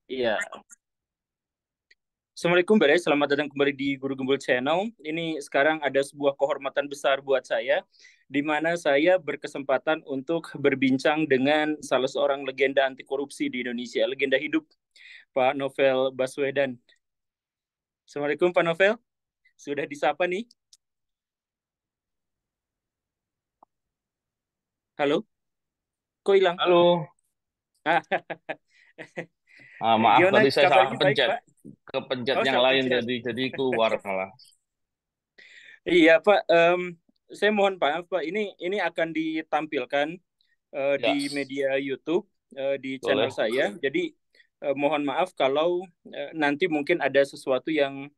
Iya. Assalamualaikum, Mbak Des. Selamat datang kembali di Guru Gembul Channel. Ini sekarang ada sebuah kehormatan besar buat saya, di mana saya berkesempatan untuk berbincang dengan salah seorang legenda anti korupsi di Indonesia, legenda hidup, Pak Novel Baswedan. Assalamualaikum, Pak Novel. Sudah disapa nih? Halo? Kok hilang? Halo, maaf Gimana tadi saya salah kabarnya? Baik, pencet, Pak? kepencet Oh, yang salah lain pencet. jadi keluar malah. Iya, Pak. Saya mohon maaf, Pak. Ini akan ditampilkan di Ya, media YouTube, di channel boleh. saya. Jadi mohon maaf kalau nanti mungkin ada sesuatu yang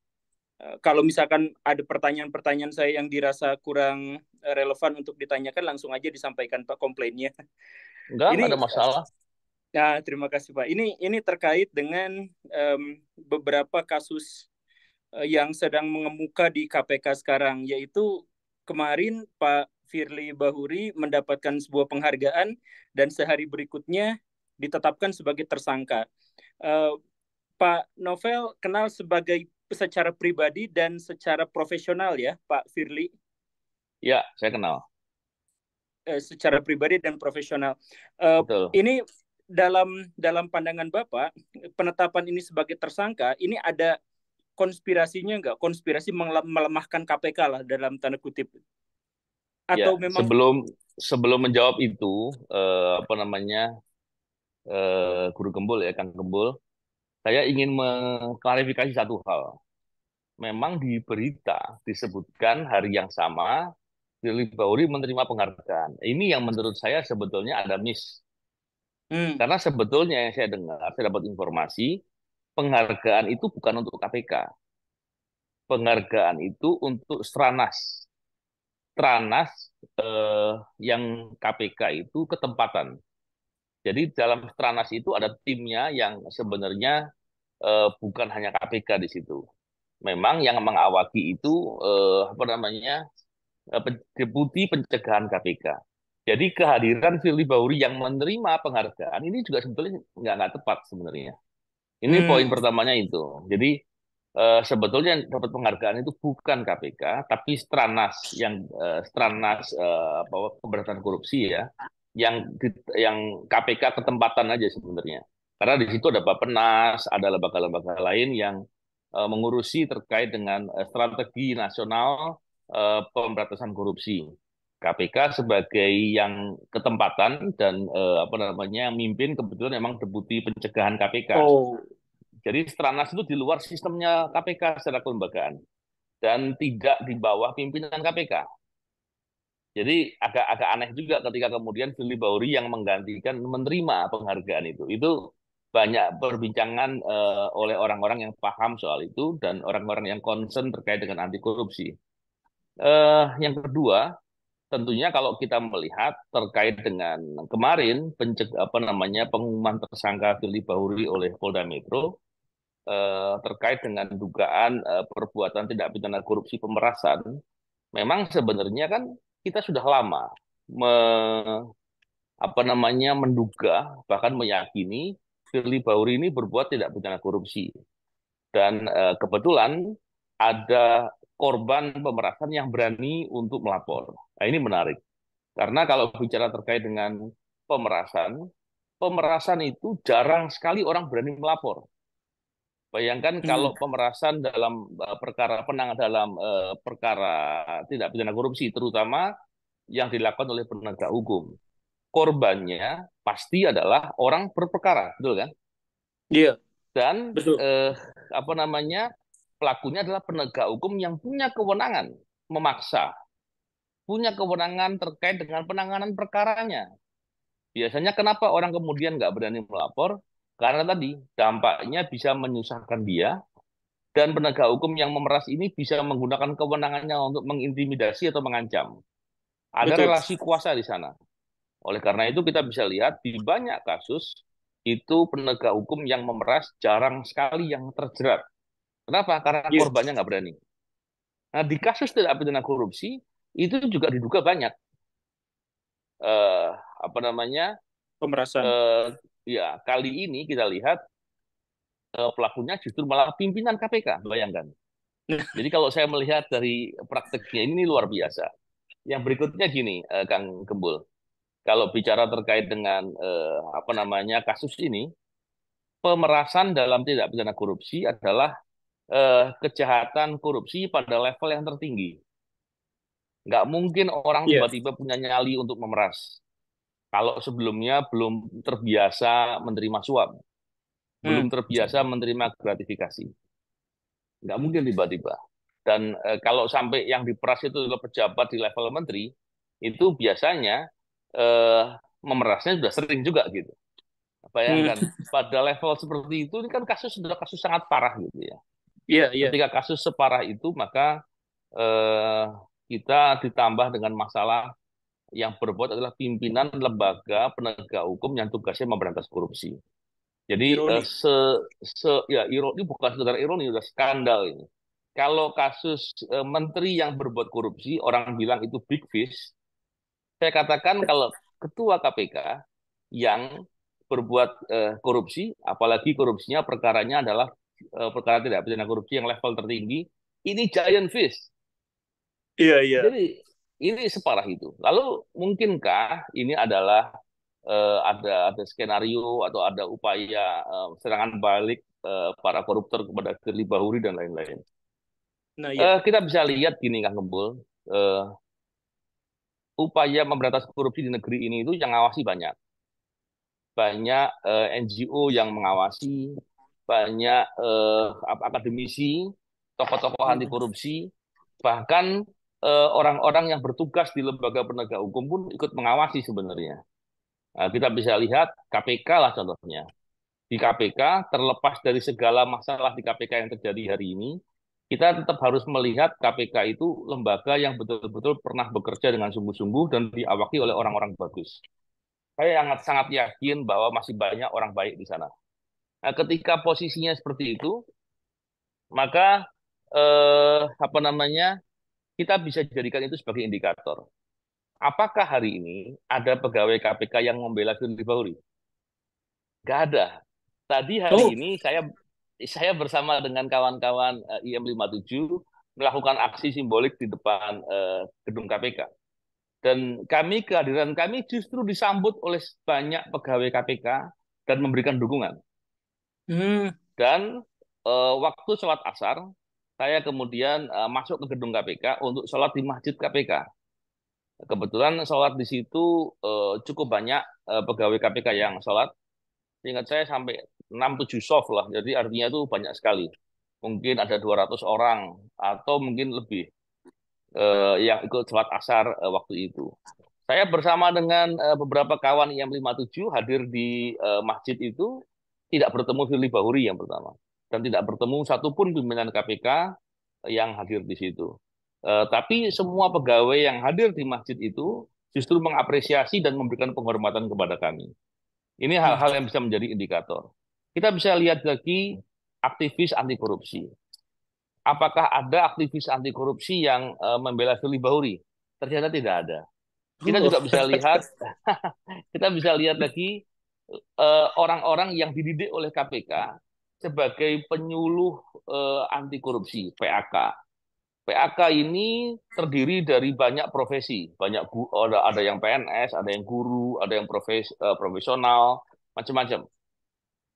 kalau misalkan ada pertanyaan-pertanyaan saya yang dirasa kurang relevan untuk ditanyakan, langsung aja disampaikan Pak komplainnya. Enggak Ini ada masalah. ya, terima kasih Pak. Ini terkait dengan beberapa kasus yang sedang mengemuka di KPK sekarang, yaitu kemarin Pak Firly Bahuri mendapatkan sebuah penghargaan dan sehari berikutnya ditetapkan sebagai tersangka. Eh, Pak Novel kenal sebagai secara pribadi dan secara profesional ya, Pak Firly, Ya, saya kenal. secara pribadi dan profesional. Eh, Betul. ini dalam pandangan Bapak, penetapan ini sebagai tersangka, ini ada konspirasinya nggak? Konspirasi melemahkan KPK lah dalam tanda kutip. Ya, Atau memang sebelum sebelum menjawab itu, apa namanya, Guru Gembul ya, Kang Gembul, saya ingin mengklarifikasi satu hal. Memang di berita disebutkan hari yang sama, Firly Bahuri menerima penghargaan. Ini yang menurut saya sebetulnya ada miss. hmm, Karena sebetulnya yang saya dengar, saya dapat informasi, penghargaan itu bukan untuk KPK. Penghargaan itu untuk Stranas. Stranas yang KPK itu ketempatan. Jadi dalam Stranas itu ada timnya yang sebenarnya bukan hanya KPK di situ. Memang yang mengawaki itu apa namanya Deputi Pencegahan KPK. Jadi kehadiran Firly Bahuri yang menerima penghargaan ini juga sebetulnya nggak tepat sebenarnya. Ini poin hmm, pertamanya itu. Jadi sebetulnya yang dapat penghargaan itu bukan KPK, tapi Stranas apa, pemberantasan korupsi ya, yang KPK ketempatan aja sebenarnya. Karena di situ ada Bappenas, ada lembaga-lembaga lain yang mengurusi terkait dengan strategi nasional pemberantasan korupsi. KPK sebagai yang ketempatan dan apa namanya mimpin kebetulan memang Deputi Pencegahan KPK. oh, Jadi Stranas itu di luar sistemnya KPK secara kelembagaan dan tidak di bawah pimpinan KPK. Jadi agak-agak aneh juga ketika kemudian Firly Bahuri yang menggantikan menerima penghargaan itu. Itu banyak perbincangan oleh orang-orang yang paham soal itu dan orang-orang yang concern terkait dengan anti korupsi. Yang kedua, tentunya kalau kita melihat terkait dengan kemarin apa namanya pengumuman tersangka Firly Bahuri oleh Polda Metro, terkait dengan dugaan perbuatan tindak pidana korupsi pemerasan, memang sebenarnya kan kita sudah lama apa namanya menduga bahkan meyakini Firly Bahuri ini berbuat tidak pidana korupsi dan kebetulan ada korban pemerasan yang berani untuk melapor. Nah, ini menarik karena kalau bicara terkait dengan pemerasan, pemerasan itu jarang sekali orang berani melapor. Bayangkan hmm, kalau pemerasan dalam perkara tidak pidana korupsi, terutama yang dilakukan oleh penegak hukum. Korbannya pasti adalah orang berperkara, betul kan? iya, Dan betul. eh, apa namanya pelakunya adalah penegak hukum yang punya kewenangan memaksa, punya kewenangan terkait dengan penanganan perkaranya. Biasanya kenapa orang kemudian nggak berani melapor? Karena tadi dampaknya bisa menyusahkan dia dan penegak hukum yang memeras ini bisa menggunakan kewenangannya untuk mengintimidasi atau mengancam. Ada Betul. relasi kuasa di sana. Oleh karena itu kita bisa lihat di banyak kasus itu penegak hukum yang memeras jarang sekali yang terjerat. Kenapa? Karena Iya, korbannya nggak berani. Nah di kasus tidak pidana korupsi itu juga diduga banyak apa namanya pemerasan. eh, ya kali ini kita lihat pelakunya justru malah pimpinan KPK, bayangkan. Jadi kalau saya melihat dari prakteknya ini luar biasa. Yang berikutnya gini, Kang Gembul, kalau bicara terkait dengan apa namanya kasus ini, pemerasan dalam tindak pidana korupsi adalah kejahatan korupsi pada level yang tertinggi. Nggak mungkin orang Iya. tiba-tiba punya nyali untuk memeras. Kalau sebelumnya belum terbiasa menerima suap, belum Hmm. terbiasa menerima gratifikasi. Nggak mungkin tiba-tiba. Dan kalau sampai yang diperas itu adalah pejabat di level menteri, itu biasanya eh, memerasnya sudah sering juga gitu. Hmm. Bayangkan, pada level seperti itu, ini kan kasus sudah kasus sangat parah gitu ya. Iya, iya. Ketika kasus separah itu, maka eh, kita ditambah dengan masalah yang berbuat adalah pimpinan lembaga penegak hukum yang tugasnya memberantas korupsi. Jadi Ironi. ya ironi bukan sekedar ironi, udah skandal ini. Kalau kasus menteri yang berbuat korupsi, orang bilang itu big fish. Saya katakan kalau ketua KPK yang berbuat korupsi, apalagi korupsinya perkaranya adalah perkara tidak pidana korupsi yang level tertinggi, ini giant fish. Iya, iya. Jadi ini separah itu. Lalu mungkinkah ini adalah ada skenario atau ada upaya serangan balik para koruptor kepada Firly Bahuri dan lain-lain? Nah, iya. Kita bisa lihat gini Kang Gembul, eh, upaya memberantas korupsi di negeri ini itu yang ngawasi banyak. Banyak NGO yang mengawasi, banyak akademisi, tokoh-tokoh anti Hmm. korupsi, bahkan orang-orang yang bertugas di lembaga penegak hukum pun ikut mengawasi sebenarnya. Nah, kita bisa lihat KPK lah contohnya. Di KPK, terlepas dari segala masalah di KPK yang terjadi hari ini, kita tetap harus melihat KPK itu lembaga yang betul-betul pernah bekerja dengan sungguh-sungguh dan diawaki oleh orang-orang bagus. Saya sangat sangat yakin bahwa masih banyak orang baik di sana. Nah, ketika posisinya seperti itu, maka apa namanya kita bisa jadikan itu sebagai indikator. Apakah hari ini ada pegawai KPK yang membela Firly Bahuri? Nggak ada. Tadi hari Oh. ini saya bersama dengan kawan-kawan IM57 melakukan aksi simbolik di depan gedung KPK. Dan kehadiran kami justru disambut oleh banyak pegawai KPK dan memberikan dukungan. Hmm. Dan waktu sholat asar, saya kemudian masuk ke gedung KPK untuk sholat di masjid KPK. Kebetulan sholat di situ cukup banyak pegawai KPK yang sholat. Ingat saya sampai 6-7 soft lah, jadi artinya itu banyak sekali. Mungkin ada 200 orang atau mungkin lebih yang ikut sholat asar waktu itu. Saya bersama dengan beberapa kawan yang 57 hadir di masjid itu, tidak bertemu Firly Bahuri yang pertama. Dan tidak bertemu satupun pimpinan KPK yang hadir di situ. Tapi semua pegawai yang hadir di masjid itu justru mengapresiasi dan memberikan penghormatan kepada kami. Ini Hmm. hal-hal yang bisa menjadi indikator. Kita bisa lihat lagi aktivis anti korupsi. Apakah ada aktivis anti korupsi yang membela Firly Bahuri? Ternyata tidak ada. Kita Oh. juga bisa lihat, kita bisa lihat lagi orang-orang yang dididik oleh KPK sebagai penyuluh anti korupsi (PAK). PAK ini terdiri dari banyak profesi, ada yang PNS, ada yang guru, ada yang profesional, macam-macam.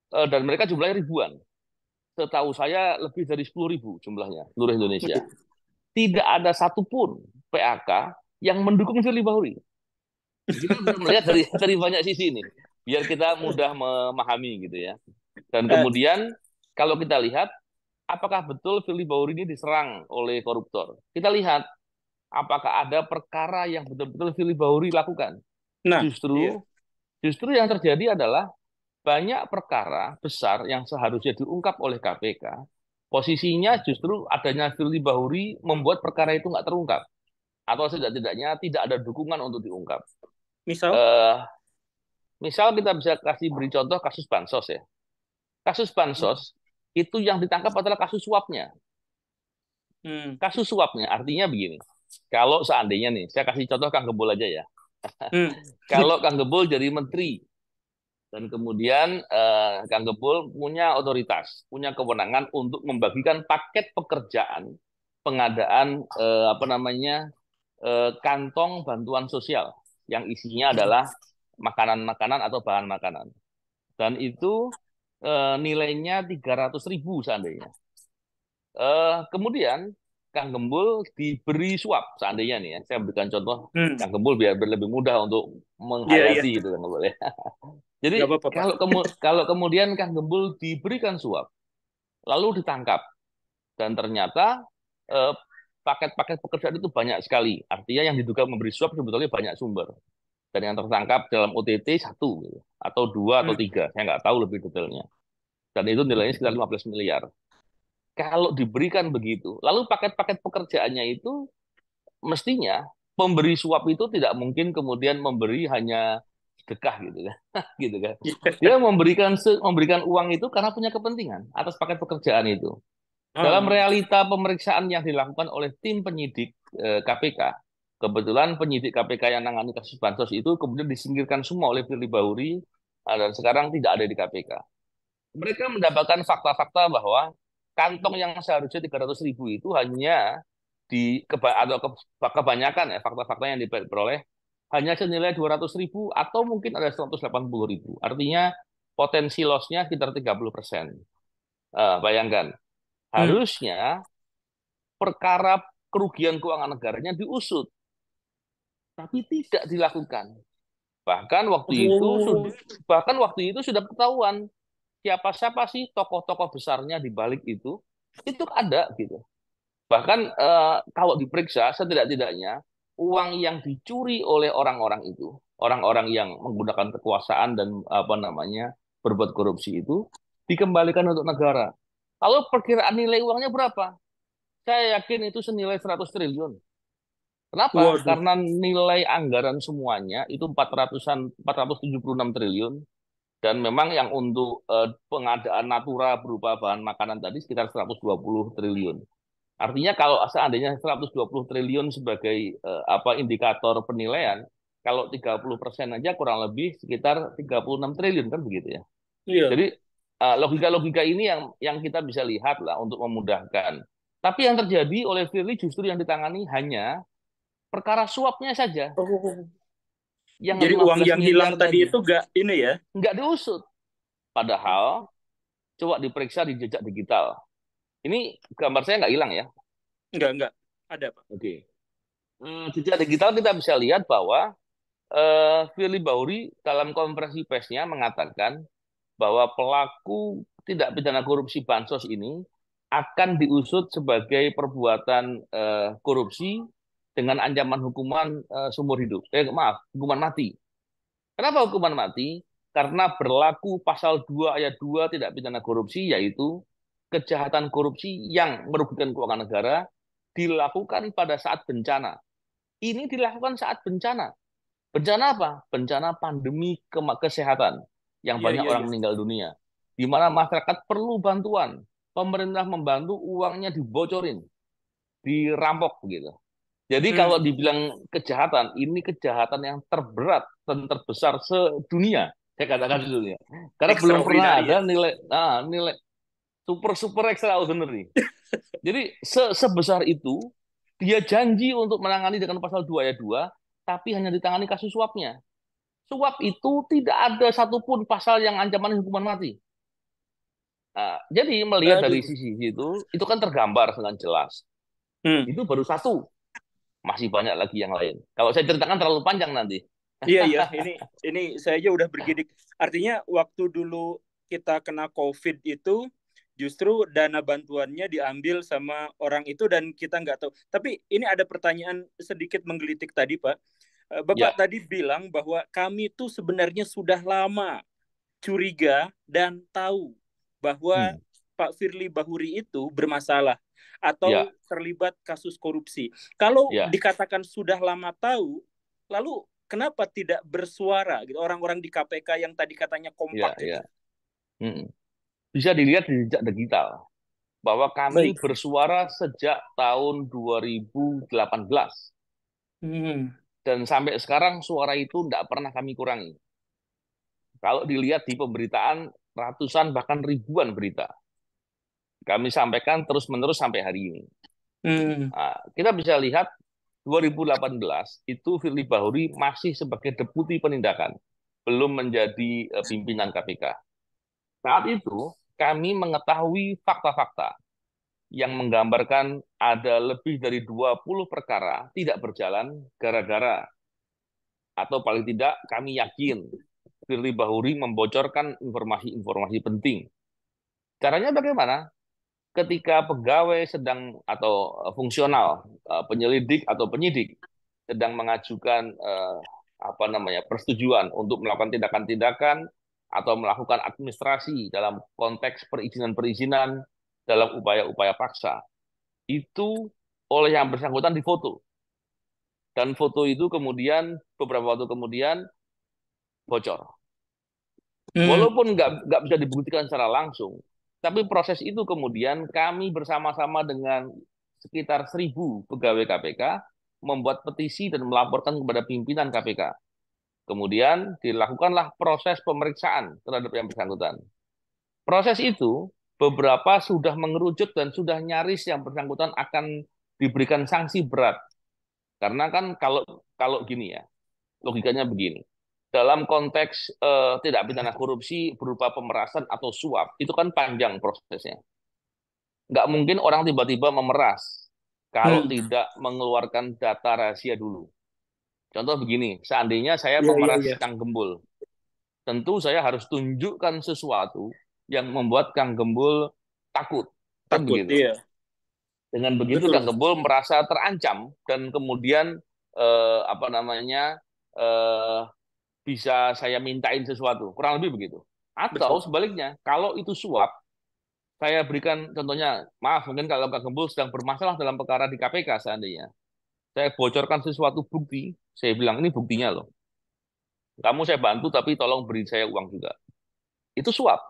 Dan mereka jumlahnya ribuan. Setahu saya lebih dari 10.000 jumlahnya seluruh Indonesia. Tidak ada satupun PAK yang mendukung Firly Bahuri. Kita bisa melihat dari banyak sisi ini, biar kita mudah memahami gitu ya. Dan Eh, kemudian kalau kita lihat, apakah betul Firly Bahuri ini diserang oleh koruptor? Kita lihat apakah ada perkara yang betul-betul Firly Bahuri lakukan. nah, iya. Justru justru yang terjadi adalah banyak perkara besar yang seharusnya diungkap oleh KPK. Posisinya justru adanya Firly Bahuri membuat perkara itu nggak terungkap atau setidak-tidaknya tidak ada dukungan untuk diungkap. Misal? Eh, Misal kita bisa kasih beri contoh kasus bansos ya. Kasus bansos itu yang ditangkap adalah kasus suapnya. Hmm. Kasus suapnya artinya begini. Kalau seandainya nih, saya kasih contoh Kang Gebul aja ya. Hmm. Kalau Kang Gebul jadi menteri Dan kemudian Kang Gembul punya otoritas, punya kewenangan untuk membagikan paket pekerjaan pengadaan apa namanya kantong bantuan sosial yang isinya adalah makanan-makanan atau bahan makanan. Dan itu nilainya 300.000 seandainya. Kemudian Kang Gembul diberi suap seandainya nih ya. Saya berikan contoh Hmm. Kang Gembul biar lebih mudah untuk Iya, iya. menghayati gitu Kang Gembul ya. Jadi Nggak apa-apa, Pak. kalau kemudian Kang Gembul diberikan suap, lalu ditangkap dan ternyata eh, paket-paket pekerjaan itu banyak sekali. Artinya yang diduga memberi suap sebetulnya banyak sumber. Dan yang tertangkap dalam OTT satu, gitu. Atau dua atau Hmm. tiga, saya nggak tahu lebih detailnya. Dan itu nilainya sekitar 15 miliar. Kalau diberikan begitu, lalu paket-paket pekerjaannya itu mestinya pemberi suap itu tidak mungkin kemudian memberi hanya sedekah gitu kan, gitu kan. Dia memberikan uang itu karena punya kepentingan atas paket pekerjaan itu. Dalam Ah, realita pemeriksaan yang dilakukan oleh tim penyidik KPK, kebetulan penyidik KPK yang menangani kasus bansos itu kemudian disingkirkan semua oleh Firly Bahuri dan sekarang tidak ada di KPK. Mereka mendapatkan fakta-fakta bahwa kantong yang seharusnya 300.000 itu hanya atau kebanyakan ya fakta-fakta yang diperoleh hanya senilai 200.000 atau mungkin ada 180.000. Artinya potensi loss-nya sekitar 30%. Bayangkan, hmm. harusnya perkara kerugian keuangan negaranya diusut, tapi tidak dilakukan. Bahkan waktu itu Oh, bahkan waktu itu sudah ketahuan siapa-siapa sih tokoh-tokoh besarnya di balik itu ada gitu. Bahkan kalau diperiksa setidak-tidaknya uang yang dicuri oleh orang-orang itu, orang-orang yang menggunakan kekuasaan dan apa namanya berbuat korupsi itu dikembalikan untuk negara. Kalau perkiraan nilai uangnya berapa? Saya yakin itu senilai 100 triliun. Kenapa? waduh. Karena nilai anggaran semuanya itu 476 triliun dan memang yang untuk pengadaan natura berupa bahan makanan tadi sekitar 120 triliun. Artinya kalau seandainya 120 triliun sebagai apa indikator penilaian, kalau 30% aja kurang lebih sekitar 36 triliun kan begitu ya. Iya. Jadi logika-logika ini yang kita bisa lihat lah untuk memudahkan. Tapi yang terjadi oleh Firly justru yang ditangani hanya perkara suapnya saja, Oh. yang Jadi uang 15 yang hilang miliar tadi tadi. itu nggak ini ya? Nggak diusut. Padahal coba diperiksa di jejak digital. Ini gambar saya nggak hilang ya. Nggak. Ada, Pak. Oke. Jejak digital kita bisa lihat bahwa Firly Bahuri dalam konferensi persnya mengatakan bahwa pelaku tidak pidana korupsi bansos ini akan diusut sebagai perbuatan korupsi dengan ancaman hukuman seumur hidup. Maaf, hukuman mati. Kenapa hukuman mati? Karena berlaku pasal 2 ayat 2 tidak pidana korupsi, yaitu kejahatan korupsi yang merugikan keuangan negara dilakukan pada saat bencana. Ini dilakukan saat bencana. Bencana apa? Bencana pandemi kesehatan yang Iya, banyak iya, orang iya. meninggal dunia. Di mana masyarakat perlu bantuan. Pemerintah membantu, uangnya dibocorin, dirampok begitu. Jadi Hmm. kalau dibilang kejahatan, ini kejahatan yang terberat dan terbesar sedunia. Saya katakan sedunia. Karena belum pernah Extraordinary ya. ada nilai super super extraordinary. Jadi sebesar itu dia janji untuk menangani dengan pasal 2 ayat 2, tapi hanya ditangani kasus suapnya. Suap itu tidak ada satupun pasal yang ancaman hukuman mati. Nah, jadi melihat dari Aduh. sisi itu kan tergambar dengan jelas. Hmm. Itu baru satu, masih banyak lagi yang lain. Kalau saya ceritakan terlalu panjang nanti. Iya, iya. Ini saya aja udah bergidik. Artinya waktu dulu kita kena COVID itu justru dana bantuannya diambil sama orang itu dan kita nggak tahu. Tapi ini ada pertanyaan sedikit menggelitik tadi, Pak. Bapak Ya, tadi bilang bahwa kami tuh sebenarnya sudah lama curiga dan tahu bahwa hmm, Pak Firly Bahuri itu bermasalah atau ya, terlibat kasus korupsi. Kalau ya, dikatakan sudah lama tahu, lalu kenapa tidak bersuara gitu orang-orang di KPK yang tadi katanya kompak ya, itu? ya. Hmm. Bisa dilihat di jejak digital bahwa kami Baik. bersuara sejak tahun 2018 Hmm. dan sampai sekarang suara itu tidak pernah kami kurangi. Kalau dilihat di pemberitaan ratusan bahkan ribuan berita, kami sampaikan terus-menerus sampai hari ini. Hmm. Nah, kita bisa lihat 2018 itu Firly Bahuri masih sebagai deputi penindakan, belum menjadi pimpinan KPK. Saat itu kami mengetahui fakta-fakta yang menggambarkan ada lebih dari 20 perkara tidak berjalan gara-gara, atau paling tidak kami yakin Firly Bahuri membocorkan informasi-informasi penting. Caranya bagaimana? Ketika pegawai sedang atau fungsional, penyelidik atau penyidik sedang mengajukan apa namanya persetujuan untuk melakukan tindakan-tindakan atau melakukan administrasi dalam konteks perizinan-perizinan dalam upaya-upaya paksa, itu oleh yang bersangkutan difoto, dan foto itu kemudian beberapa waktu kemudian bocor. Hmm. Walaupun nggak bisa dibuktikan secara langsung, tapi proses itu kemudian kami bersama-sama dengan sekitar 1.000 pegawai KPK membuat petisi dan melaporkan kepada pimpinan KPK. Kemudian dilakukanlah proses pemeriksaan terhadap yang bersangkutan. Proses itu beberapa sudah mengerucut dan sudah nyaris yang bersangkutan akan diberikan sanksi berat. Karena kan kalau kalau gini ya, logikanya begini. Dalam konteks tidak pidana korupsi berupa pemerasan atau suap, itu kan panjang prosesnya. Nggak mungkin orang tiba-tiba memeras kalau Hmm. tidak mengeluarkan data rahasia dulu. Contoh begini, seandainya saya Iya, iya, memeras iya. Kang Gembul, tentu saya harus tunjukkan sesuatu yang membuat Kang Gembul takut. Kan Takut, begitu. iya. Dengan begitu Betul. Kang Gembul merasa terancam dan kemudian apa namanya eh, bisa saya mintain sesuatu, kurang lebih begitu. Atau Betul. sebaliknya, kalau itu suap, saya berikan contohnya, maaf mungkin kalau Kang Gembul sedang bermasalah dalam perkara di KPK seandainya, saya bocorkan sesuatu bukti, saya bilang ini buktinya loh. Kamu saya bantu tapi tolong beri saya uang juga. Itu suap.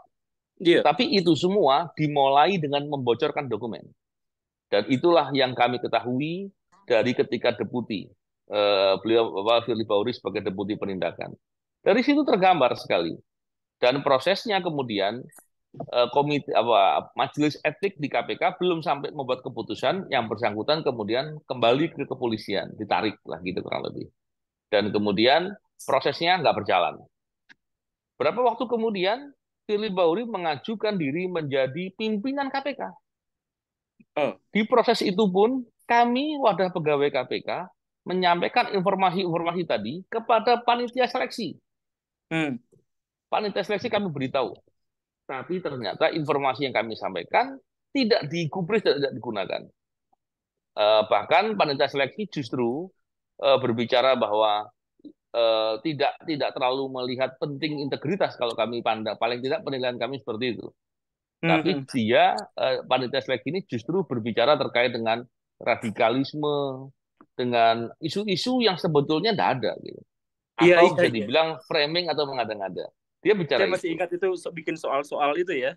Iya. Tapi itu semua dimulai dengan membocorkan dokumen. Dan itulah yang kami ketahui dari ketika deputi. Beliau Bapak Firly Bahuri sebagai deputi penindakan. Dari situ tergambar sekali. Dan prosesnya kemudian komite apa majelis etik di KPK belum sampai membuat keputusan, yang bersangkutan kemudian kembali ke kepolisian, ditarik lah gitu kurang lebih. Dan kemudian prosesnya nggak berjalan. Berapa waktu kemudian Firly Bahuri mengajukan diri menjadi pimpinan KPK. Oh. Di proses itu pun kami wadah pegawai KPK menyampaikan informasi-informasi tadi kepada panitia seleksi. Hmm. Panitia seleksi kami beritahu, tapi ternyata informasi yang kami sampaikan tidak digubris dan tidak digunakan. Bahkan panitia seleksi justru berbicara bahwa tidak terlalu melihat penting integritas kalau kami pandang, paling tidak penilaian kami seperti itu. Tapi Hmm. dia panitia seleksi ini justru berbicara terkait dengan radikalisme, dengan isu-isu yang sebetulnya tidak ada gitu. Iya, Atau iya, bisa iya. dibilang framing atau mengada-ngada. Dia bicara Saya masih itu. ingat itu bikin soal-soal itu ya,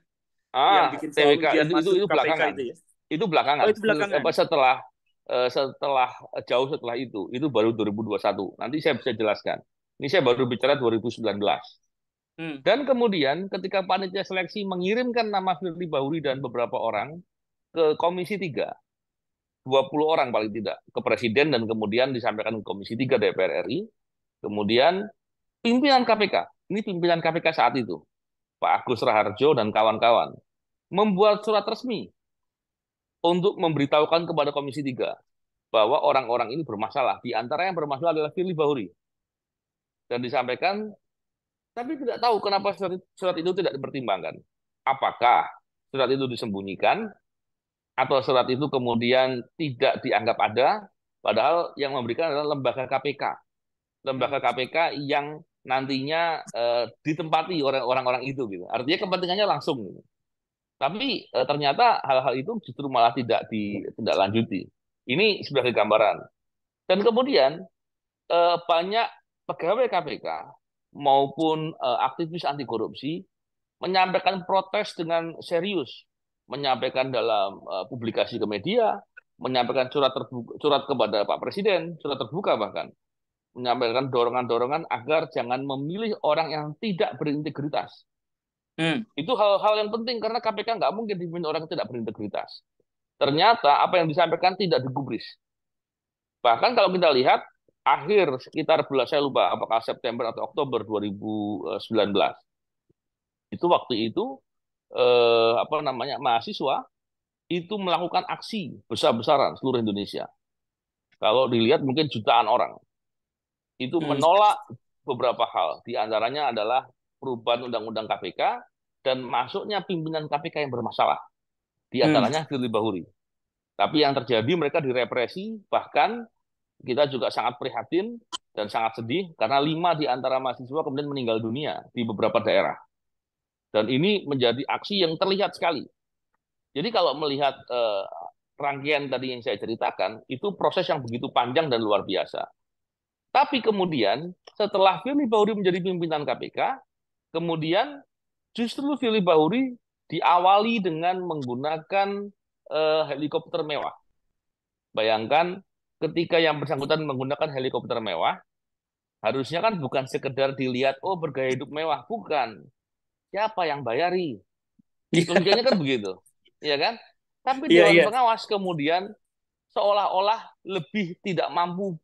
yang Ah, bikin soal TWK ujian masuk itu KPK belakangan. itu ya. Itu Oh, belakangan. itu belakangan. Setelah setelah jauh setelah itu baru 2021. Nanti saya bisa jelaskan. Ini saya baru bicara 2019. Hmm. Dan kemudian ketika panitia seleksi mengirimkan nama Firly Bahuri dan beberapa orang ke Komisi 3, 20 orang paling tidak, ke Presiden dan kemudian disampaikan ke Komisi 3 DPR RI, kemudian pimpinan KPK, ini pimpinan KPK saat itu, Pak Agus Raharjo dan kawan-kawan, membuat surat resmi untuk memberitahukan kepada Komisi 3 bahwa orang-orang ini bermasalah. Di antara yang bermasalah adalah Firly Bahuri. Dan disampaikan, tapi tidak tahu kenapa surat itu tidak dipertimbangkan. Apakah surat itu disembunyikan, atau surat itu kemudian tidak dianggap ada, padahal yang memberikan adalah lembaga KPK. Lembaga Hmm. KPK yang nantinya ditempati orang-orang itu gitu. Artinya kepentingannya langsung gitu. Tapi ternyata hal-hal itu justru malah tidak ditindaklanjuti. Ini sebagai gambaran. Dan kemudian banyak pegawai KPK maupun aktivis anti korupsi menyampaikan protes dengan serius, menyampaikan dalam publikasi ke media, menyampaikan surat kepada Pak Presiden, surat terbuka bahkan, menyampaikan dorongan-dorongan agar jangan memilih orang yang tidak berintegritas. Hmm. Itu hal-hal yang penting karena KPK nggak mungkin dipimpin orang yang tidak berintegritas. Ternyata apa yang disampaikan tidak digubris. Bahkan kalau kita lihat akhir sekitar bulan, saya lupa apakah September atau Oktober 2019, itu waktu itu apa namanya mahasiswa itu melakukan aksi besar-besaran seluruh Indonesia. Kalau dilihat mungkin jutaan orang itu Hmm. menolak beberapa hal. Di antaranya adalah perubahan undang-undang KPK dan masuknya pimpinan KPK yang bermasalah. Di Hmm. antaranya Firly Bahuri. Tapi yang terjadi mereka direpresi, bahkan kita juga sangat prihatin dan sangat sedih karena 5 di antara mahasiswa kemudian meninggal dunia di beberapa daerah. Dan ini menjadi aksi yang terlihat sekali. Jadi kalau melihat rangkaian tadi yang saya ceritakan, itu proses yang begitu panjang dan luar biasa. Tapi kemudian setelah Firly Bahuri menjadi pimpinan KPK, kemudian justru Firly Bahuri diawali dengan menggunakan helikopter mewah. Bayangkan ketika yang bersangkutan menggunakan helikopter mewah, harusnya kan bukan sekedar dilihat, oh bergaya hidup mewah. Bukan. Siapa yang bayari? Iya, Logikanya kan begitu. Iya kan? Tapi iya, Dewan iya. Pengawas kemudian seolah-olah lebih tidak mampu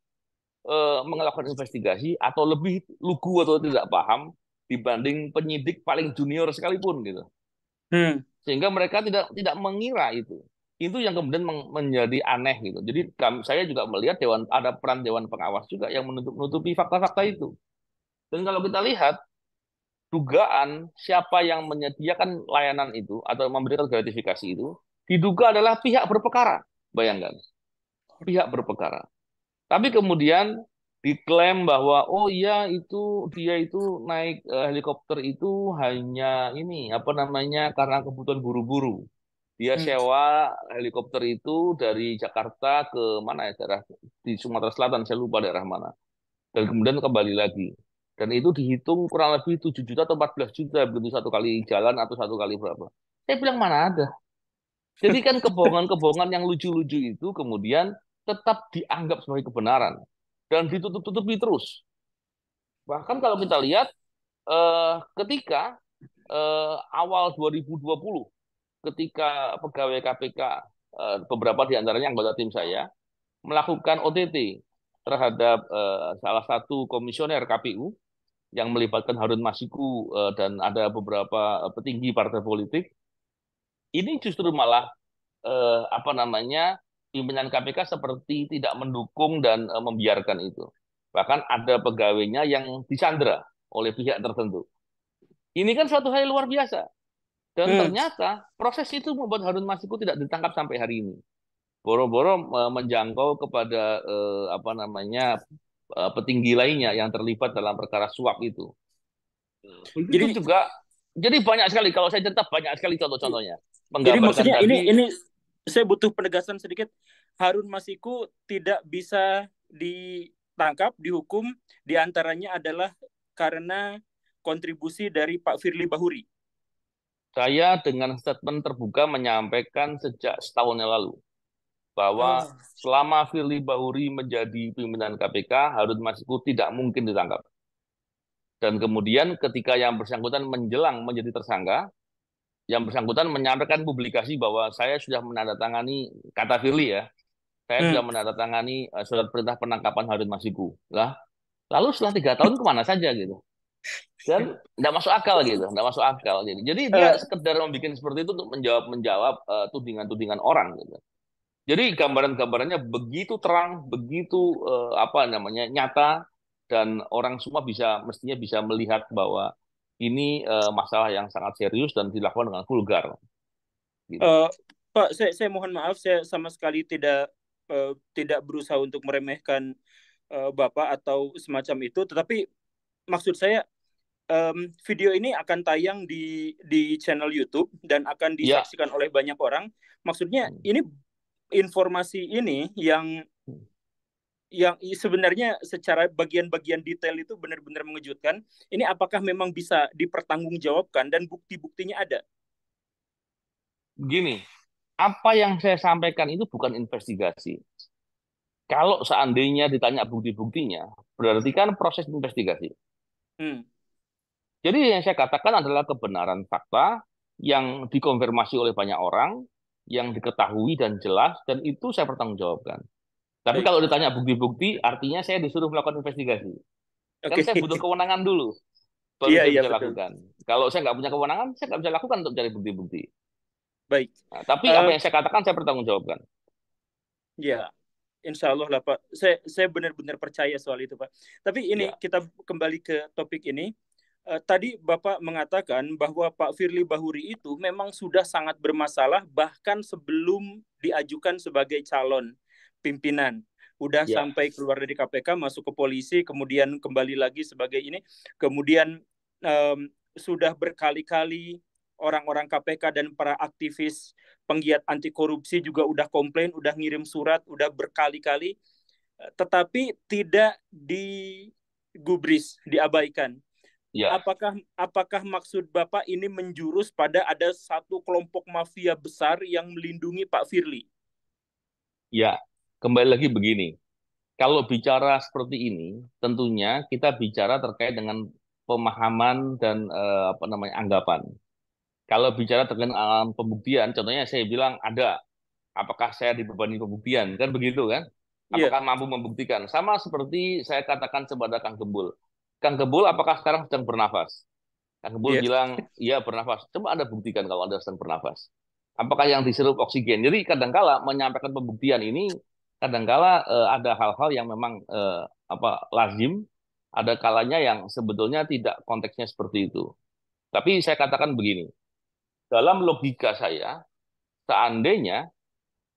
melakukan investigasi atau lebih lugu atau tidak paham dibanding penyidik paling junior sekalipun gitu. Hmm. Sehingga mereka tidak mengira itu. Itu yang kemudian menjadi aneh gitu. Jadi saya juga melihat ada peran Dewan Pengawas juga yang menutupi fakta-fakta itu. Dan kalau kita lihat dugaan siapa yang menyediakan layanan itu atau memberikan gratifikasi itu diduga adalah pihak berperkara. Bayangkan, pihak berperkara. Tapi kemudian diklaim bahwa oh iya itu dia itu naik helikopter itu hanya ini apa namanya karena kebutuhan buru-buru. Dia Hmm. sewa helikopter itu dari Jakarta ke mana ya daerah di Sumatera Selatan, saya lupa daerah mana. Dan kemudian kembali lagi. Dan itu dihitung kurang lebih 7 juta atau 14 juta begitu satu kali jalan atau satu kali berapa. Saya bilang mana ada. Jadi kan kebohongan-kebohongan yang lucu-lucu itu kemudian tetap dianggap sebagai kebenaran dan ditutup-tutupi terus. Bahkan kalau kita lihat ketika awal 2020 ketika pegawai KPK beberapa di antaranya anggota tim saya melakukan OTT terhadap salah satu komisioner KPU yang melibatkan Harun Masiku dan ada beberapa petinggi partai politik, ini justru malah apa namanya pimpinan KPK seperti tidak mendukung dan membiarkan itu. Bahkan ada pegawainya yang disandra oleh pihak tertentu. Ini kan suatu hal yang luar biasa. Dan Hmm. ternyata proses itu membuat Harun Masiku tidak ditangkap sampai hari ini. Boro-boro menjangkau kepada apa namanya petinggi lainnya yang terlibat dalam perkara suap itu. Begitu Jadi, juga, jadi banyak sekali kalau saya tetap banyak sekali contoh-contohnya jadi menggambarkan maksudnya tadi. ini saya butuh penegasan sedikit. Harun Masiku tidak bisa ditangkap, dihukum, diantaranya adalah karena kontribusi dari Pak Firly Bahuri. Saya dengan statement terbuka menyampaikan sejak setahun yang lalu bahwa Oh. selama Firly Bahuri menjadi pimpinan KPK, Harun Masiku tidak mungkin ditangkap. Dan kemudian ketika yang bersangkutan menjelang menjadi tersangka, yang bersangkutan menyampaikan publikasi bahwa saya sudah menandatangani, kata Firly ya, saya Hmm. sudah menandatangani surat perintah penangkapan Harun Masiku. Lah, lalu setelah 3 tahun kemana saja gitu? Dan nggak masuk akal gitu, nggak masuk akal. Jadi dia Eh, sekedar membuat seperti itu untuk menjawab tudingan-tudingan orang gitu. Jadi gambaran-gambarannya begitu terang, begitu apa namanya nyata, dan orang semua mestinya bisa melihat bahwa ini masalah yang sangat serius dan dilakukan dengan vulgar gitu. eh, Pak, saya mohon maaf, saya sama sekali tidak berusaha untuk meremehkan Bapak atau semacam itu, tetapi maksud saya video ini akan tayang di channel YouTube dan akan Ya. disaksikan oleh banyak orang. Maksudnya ini informasi ini yang sebenarnya secara bagian-bagian detail itu benar-benar mengejutkan. Ini apakah memang bisa dipertanggungjawabkan dan bukti-buktinya ada? Gini, apa yang saya sampaikan itu bukan investigasi. Kalau seandainya ditanya bukti-buktinya, berarti kan proses investigasi. Hmm. Jadi yang saya katakan adalah kebenaran fakta yang dikonfirmasi oleh banyak orang, yang diketahui dan jelas, dan itu saya pertanggungjawabkan. Tapi Baik. kalau ditanya bukti-bukti, artinya saya disuruh melakukan investigasi. Kan Oke. saya butuh kewenangan dulu, baru Iya, saya iya, bisa betul. lakukan. Kalau saya nggak punya kewenangan, saya nggak bisa lakukan untuk cari bukti-bukti. Baik. Nah, tapi apa Eh, yang saya katakan, saya pertanggungjawabkan. ya, insya Allah lah Pak. Saya benar-benar percaya soal itu Pak. Tapi ini Ya, kita kembali ke topik ini. Tadi Bapak mengatakan bahwa Pak Firly Bahuri itu memang sudah sangat bermasalah bahkan sebelum diajukan sebagai calon pimpinan. Udah ya, sampai keluar dari KPK, masuk ke polisi, kemudian kembali lagi sebagai ini. Kemudian sudah berkali-kali orang-orang KPK dan para aktivis penggiat anti korupsi juga udah komplain, udah ngirim surat, udah berkali-kali, tetapi tidak digubris, diabaikan. ya, Apakah maksud Bapak ini menjurus pada ada satu kelompok mafia besar yang melindungi Pak Firly? ya. Kembali lagi begini. Kalau bicara seperti ini, tentunya kita bicara terkait dengan pemahaman dan apa namanya anggapan. Kalau bicara terkait dengan pembuktian, contohnya saya bilang ada, apakah saya dibebani pembuktian, kan begitu kan? Iya, Apakah mampu membuktikan? Sama seperti saya katakan kepada Kang Gembul. Kang Gembul, apakah sekarang sedang bernafas? Kang Gembul iya, bilang, iya bernafas. Coba Anda buktikan kalau Anda sedang bernafas. Apakah yang diserap oksigen? Jadi kadangkala menyampaikan pembuktian ini, kadangkala ada hal-hal yang memang apa lazim, ada kalanya yang sebetulnya tidak konteksnya seperti itu. Tapi saya katakan begini, dalam logika saya, seandainya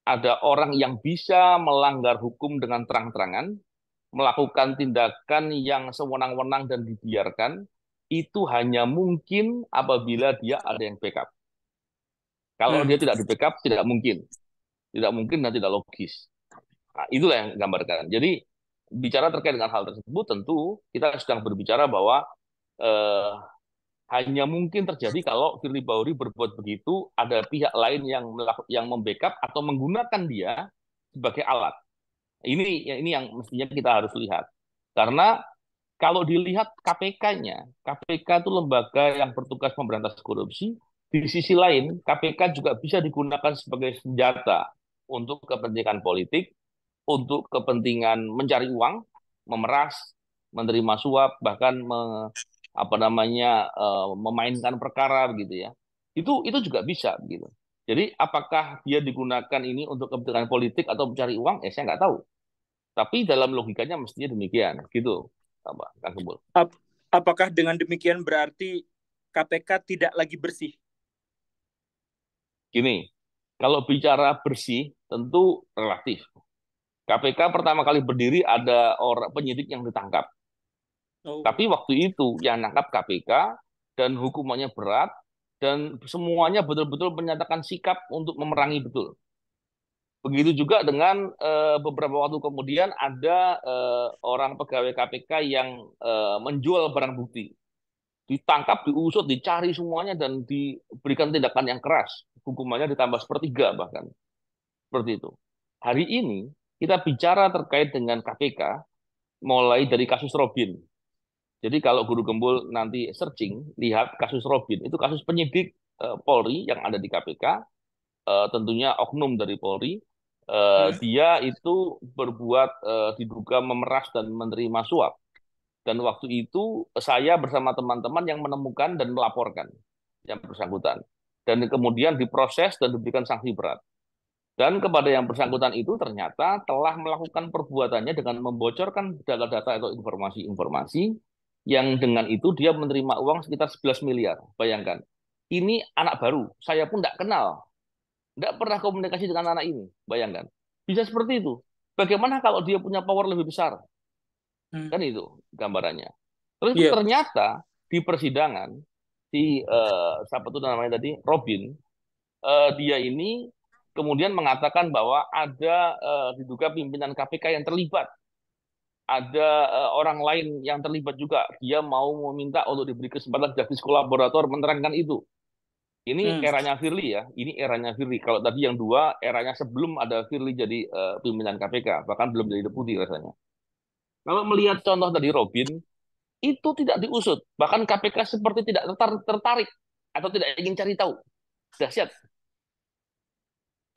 ada orang yang bisa melanggar hukum dengan terang-terangan, melakukan tindakan yang sewenang-wenang dan dibiarkan, itu hanya mungkin apabila dia ada yang backup. Kalau hmm, dia tidak di backup, tidak mungkin dan tidak logis. Nah, itulah yang gambarkan. Jadi bicara terkait dengan hal tersebut, tentu kita sedang berbicara bahwa eh, hanya mungkin terjadi kalau Firly Bahuri berbuat begitu, ada pihak lain yang membackup atau menggunakan dia sebagai alat. Ini yang mestinya kita harus lihat. Karena kalau dilihat KPK-nya, KPK itu lembaga yang bertugas memberantas korupsi. Di sisi lain, KPK juga bisa digunakan sebagai senjata untuk kepentingan politik, untuk kepentingan mencari uang, memeras, menerima suap, bahkan apa namanya memainkan perkara begitu ya. Itu juga bisa begitu. Jadi apakah dia digunakan ini untuk kepentingan politik atau mencari uang? Saya nggak tahu. Tapi dalam logikanya mestinya demikian, gitu, apa, Kang Kebul. apakah dengan demikian berarti KPK tidak lagi bersih? Gini, kalau bicara bersih, tentu relatif. KPK pertama kali berdiri ada orang penyidik yang ditangkap. Oh, Tapi waktu itu yang nangkap KPK dan hukumannya berat dan semuanya betul-betul menyatakan sikap untuk memerangi betul. Begitu juga dengan beberapa waktu kemudian ada orang pegawai KPK yang menjual barang bukti. Ditangkap, diusut, dicari semuanya dan diberikan tindakan yang keras. Hukumannya ditambah sepertiga bahkan. Seperti itu. Hari ini kita bicara terkait dengan KPK mulai dari kasus Robin. Jadi kalau Guru Gembul nanti searching, lihat kasus Robin, itu kasus penyidik Polri yang ada di KPK, tentunya oknum dari Polri, hmm, dia itu berbuat diduga memeras dan menerima suap. Dan waktu itu saya bersama teman-teman yang menemukan dan melaporkan yang bersangkutan. Dan kemudian diproses dan diberikan sanksi berat. Dan kepada yang bersangkutan itu ternyata telah melakukan perbuatannya dengan membocorkan data-data atau informasi-informasi yang dengan itu dia menerima uang sekitar 11 miliar. Bayangkan, ini anak baru, saya pun tidak kenal, tidak pernah komunikasi dengan anak ini. Bayangkan, bisa seperti itu. Bagaimana kalau dia punya power lebih besar? hmm. Kan itu gambarannya. Terus Iya, ternyata di persidangan si siapa tuh namanya tadi Robin, dia ini kemudian mengatakan bahwa ada diduga pimpinan KPK yang terlibat, ada orang lain yang terlibat juga. Dia mau meminta untuk diberi kesempatan justice kolaborator menerangkan itu. Ini Hmm. eranya Firly ya, ini eranya Firly. Kalau tadi yang dua, eranya sebelum ada Firly jadi pimpinan KPK, bahkan belum jadi deputi rasanya. Kalau melihat contoh tadi Robin, itu tidak diusut. Bahkan KPK seperti tidak tertarik atau tidak ingin cari tahu. Dahsyat.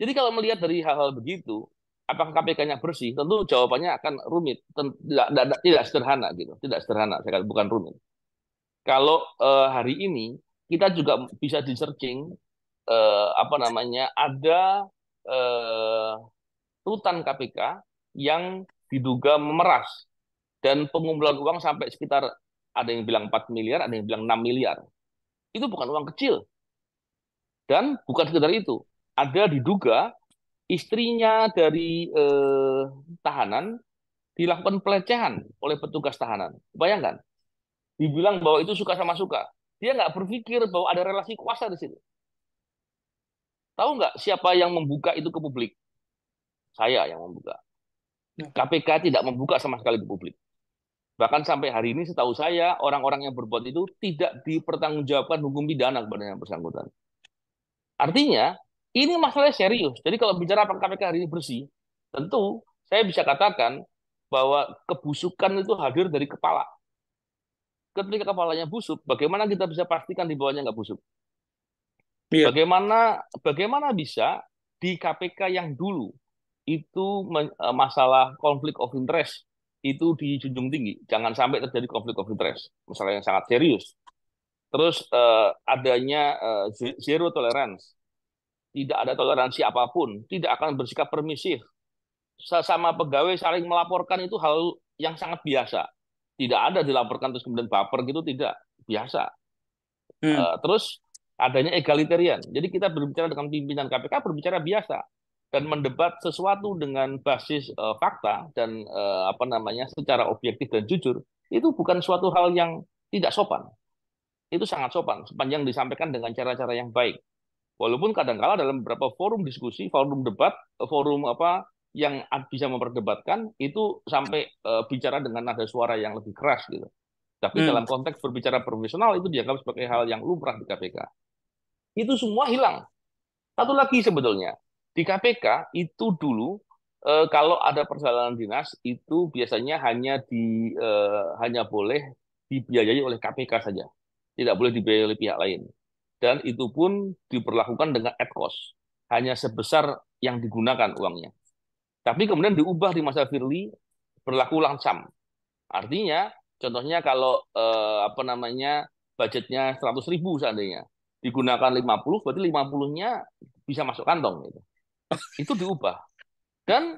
Jadi kalau melihat dari hal-hal begitu, apakah KPK-nya bersih? Tentu jawabannya akan rumit, tidak sederhana gitu, tidak sederhana. Saya kata bukan rumit. Kalau hari ini kita juga bisa di searching apa namanya ada eh, rutan KPK yang diduga memeras dan pengumpulan uang sampai sekitar ada yang bilang 4 miliar, ada yang bilang 6 miliar. Itu bukan uang kecil dan bukan sekedar itu. Ada diduga istrinya dari tahanan dilakukan pelecehan oleh petugas tahanan. Bayangkan, dibilang bahwa itu suka sama suka. Dia nggak berpikir bahwa ada relasi kuasa di situ. Tahu nggak siapa yang membuka itu ke publik? Saya yang membuka. KPK tidak membuka sama sekali ke publik. Bahkan sampai hari ini setahu saya orang-orang yang berbuat itu tidak dipertanggungjawabkan hukum pidana kepada yang bersangkutan. Artinya ini masalahnya serius. Jadi kalau bicara apakah KPK hari ini bersih, tentu saya bisa katakan bahwa kebusukan itu hadir dari kepala. Ketika kepalanya busuk, bagaimana kita bisa pastikan di bawahnya nggak busuk? Iya. Bagaimana bisa di KPK yang dulu itu masalah konflik of interest itu dijunjung tinggi. Jangan sampai terjadi konflik of interest, masalah yang sangat serius. Terus adanya zero tolerance, tidak ada toleransi apapun, tidak akan bersikap permisif. Sesama pegawai saling melaporkan itu hal yang sangat biasa. Tidak ada dilaporkan terus kemudian baper gitu, tidak biasa. Hmm. Terus adanya egalitarian. Jadi kita berbicara dengan pimpinan KPK berbicara biasa dan mendebat sesuatu dengan basis fakta dan apa namanya secara objektif dan jujur itu bukan suatu hal yang tidak sopan. Itu sangat sopan sepanjang disampaikan dengan cara-cara yang baik. Walaupun kadang-kala dalam beberapa forum diskusi, forum debat, forum apa yang bisa memperdebatkan itu sampai bicara dengan nada suara yang lebih keras gitu. Tapi Hmm. dalam konteks berbicara profesional itu dianggap sebagai hal yang lumrah di KPK. Itu semua hilang. Satu lagi sebetulnya, di KPK itu dulu kalau ada perjalanan dinas itu biasanya hanya boleh dibiayai oleh KPK saja, tidak boleh dibiayai oleh pihak lain. Dan itu pun diperlakukan dengan ad cost, hanya sebesar yang digunakan uangnya. Tapi kemudian diubah di masa Firly berlaku langsam. Artinya, contohnya kalau apa namanya budgetnya 100.000 seandainya, digunakan 50, berarti 50-nya bisa masuk kantong gitu. Itu diubah. Dan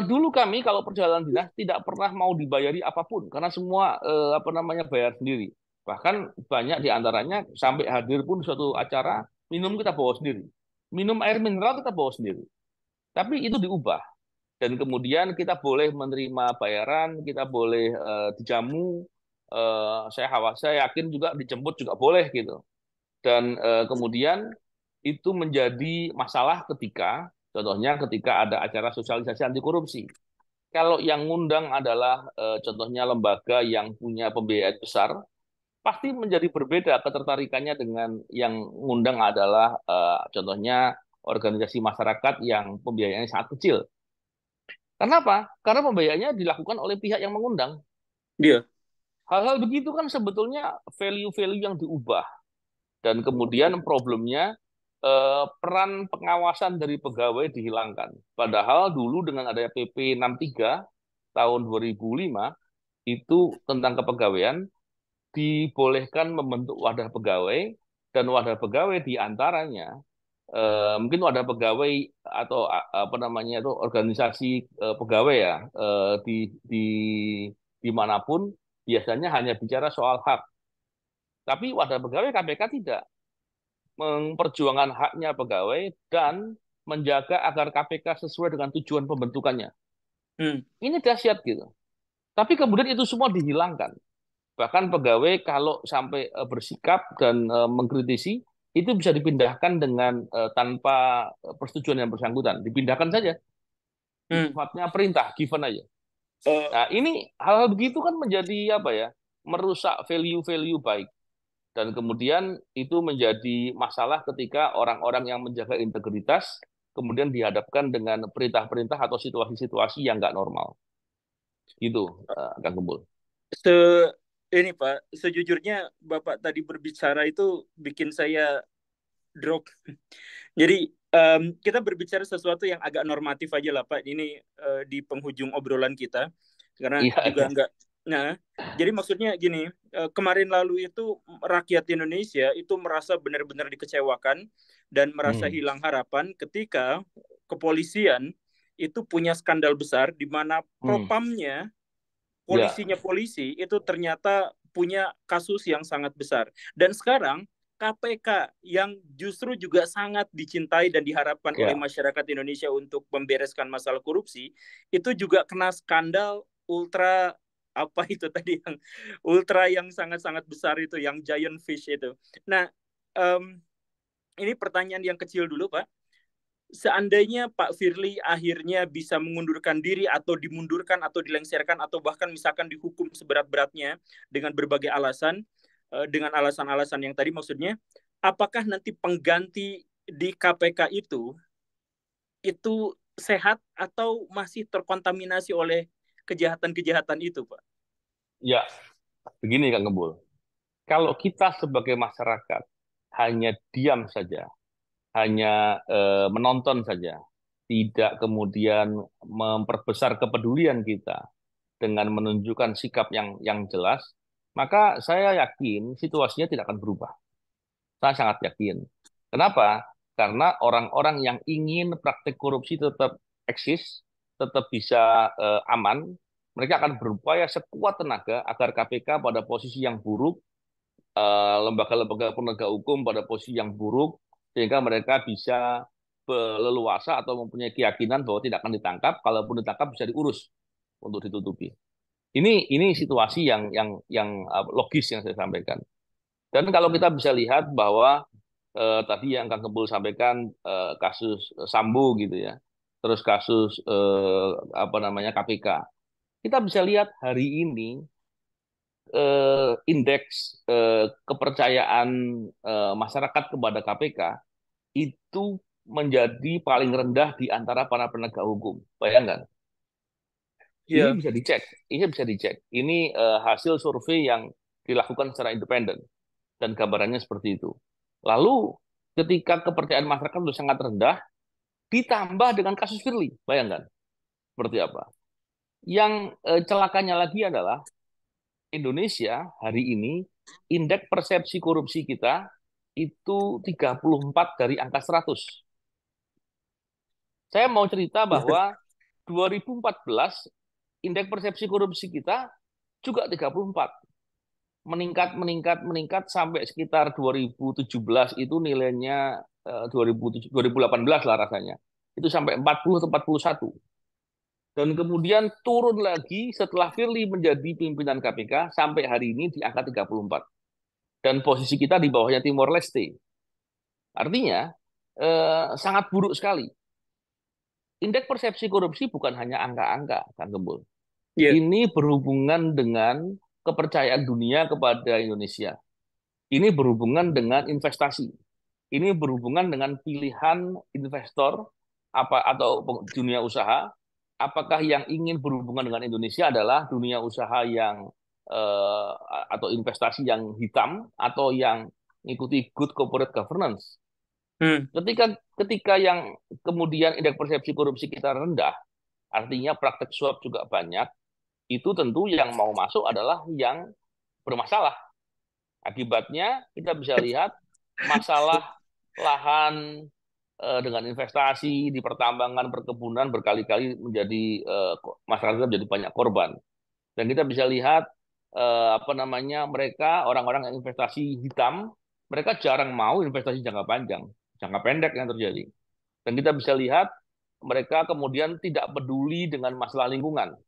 dulu kami kalau perjalanan dinas tidak pernah mau dibayari apapun karena semua apa namanya bayar sendiri. Bahkan banyak di antaranya sampai hadir pun suatu acara minum kita bawa sendiri. Minum air mineral kita bawa sendiri. Tapi itu diubah dan kemudian kita boleh menerima bayaran, kita boleh dijamu, saya yakin juga dijemput juga boleh gitu. Dan kemudian itu menjadi masalah contohnya ketika ada acara sosialisasi anti korupsi. Kalau yang ngundang adalah contohnya lembaga yang punya pembiayaan besar, pasti menjadi berbeda ketertarikannya dengan yang ngundang adalah contohnya organisasi masyarakat yang pembiayaannya sangat kecil. Kenapa? Karena pembayarannya dilakukan oleh pihak yang mengundang. Iya. Hal-hal begitu kan sebetulnya value-value yang diubah. Dan kemudian problemnya peran pengawasan dari pegawai dihilangkan. Padahal dulu dengan adanya PP 63 tahun 2005 itu tentang kepegawaian dibolehkan membentuk wadah pegawai dan wadah pegawai diantaranya mungkin wadah pegawai atau apa namanya itu organisasi pegawai ya di dimanapun biasanya hanya bicara soal hak. Tapi wadah pegawai KPK tidak memperjuangkan haknya pegawai dan menjaga agar KPK sesuai dengan tujuan pembentukannya. Hmm. Ini dahsyat gitu. Tapi kemudian itu semua dihilangkan. Bahkan pegawai kalau sampai bersikap dan mengkritisi itu bisa dipindahkan dengan tanpa persetujuan yang bersangkutan, dipindahkan saja. Hmm. Sifatnya perintah, given aja. Eh, Nah, ini hal-hal begitu kan menjadi apa ya? Merusak value-value baik. Dan kemudian itu menjadi masalah ketika orang-orang yang menjaga integritas kemudian dihadapkan dengan perintah-perintah atau situasi-situasi yang nggak normal. Gitu, Kang Gembul. Se ini Pak, sejujurnya Bapak tadi berbicara itu bikin saya drop. Jadi kita berbicara sesuatu yang agak normatif aja lah Pak. Ini di penghujung obrolan kita karena Iya, juga iya. enggak. Nah, jadi maksudnya gini, kemarin lalu itu rakyat Indonesia itu merasa benar-benar dikecewakan dan merasa Hmm, hilang harapan ketika kepolisian itu punya skandal besar di mana hmm, propamnya ya, polisinya polisi itu ternyata punya kasus yang sangat besar. Dan sekarang KPK yang justru juga sangat dicintai dan diharapkan oleh ya, masyarakat Indonesia untuk membereskan masalah korupsi, itu juga kena skandal ultra apa itu tadi yang ultra yang sangat-sangat besar itu, yang giant fish itu. Nah, um, ini pertanyaan yang kecil dulu, Pak. Seandainya Pak Firly akhirnya bisa mengundurkan diri atau dimundurkan atau dilengsarkan atau bahkan misalkan dihukum seberat-beratnya dengan berbagai alasan, dengan alasan-alasan yang tadi maksudnya, apakah nanti pengganti di KPK itu sehat atau masih terkontaminasi oleh kejahatan-kejahatan itu, Pak? ya. Begini Kang Gembul. Kalau kita sebagai masyarakat hanya diam saja, hanya menonton saja, tidak kemudian memperbesar kepedulian kita dengan menunjukkan sikap yang jelas, maka saya yakin situasinya tidak akan berubah. Saya sangat yakin. Kenapa? Karena orang-orang yang ingin praktik korupsi tetap eksis, tetap bisa aman, mereka akan berupaya sekuat tenaga agar KPK pada posisi yang buruk, lembaga-lembaga penegak hukum pada posisi yang buruk, sehingga mereka bisa leluasa atau mempunyai keyakinan bahwa tidak akan ditangkap, kalaupun ditangkap bisa diurus untuk ditutupi. Ini situasi yang logis yang saya sampaikan. Dan kalau kita bisa lihat bahwa tadi yang Kang Kebul sampaikan kasus Sambo gitu ya, terus kasus apa namanya KPK, kita bisa lihat hari ini indeks kepercayaan masyarakat kepada KPK itu menjadi paling rendah di antara para penegak hukum. Bayangkan, ini Iya. bisa dicek, ini bisa dicek. Ini hasil survei yang dilakukan secara independen dan gambarannya seperti itu. Lalu ketika kepercayaan masyarakat sudah sangat rendah, ditambah dengan kasus Firly, bayangkan seperti apa. Yang celakanya lagi adalah Indonesia hari ini indeks persepsi korupsi kita itu 34 dari angka 100. Saya mau cerita bahwa 2014 indeks persepsi korupsi kita juga 34. Meningkat, meningkat, meningkat sampai sekitar 2017 itu nilainya 2018 lah rasanya. Itu sampai 40 atau 41. Dan kemudian turun lagi setelah Firly menjadi pimpinan KPK sampai hari ini di angka 34. Dan posisi kita di bawahnya Timor Leste. Artinya sangat buruk sekali. Indeks persepsi korupsi bukan hanya angka-angka, Kang Gembul. Iya. Ini berhubungan dengan kepercayaan dunia kepada Indonesia. Ini berhubungan dengan investasi. Ini berhubungan dengan pilihan investor apa atau dunia usaha. Apakah yang ingin berhubungan dengan Indonesia adalah dunia usaha yang eh, atau investasi yang hitam atau yang mengikuti good corporate governance. Hmm. Ketika ketika yang kemudian indeks persepsi korupsi kita rendah, artinya praktek suap juga banyak, itu tentu yang mau masuk adalah yang bermasalah. Akibatnya kita bisa lihat masalah lahan dengan investasi di pertambangan, perkebunan berkali-kali menjadi masyarakat menjadi banyak korban. Dan kita bisa lihat apa namanya mereka orang-orang yang investasi hitam, mereka jarang mau investasi jangka panjang, jangka pendek yang terjadi. Dan kita bisa lihat mereka kemudian tidak peduli dengan masalah lingkungan.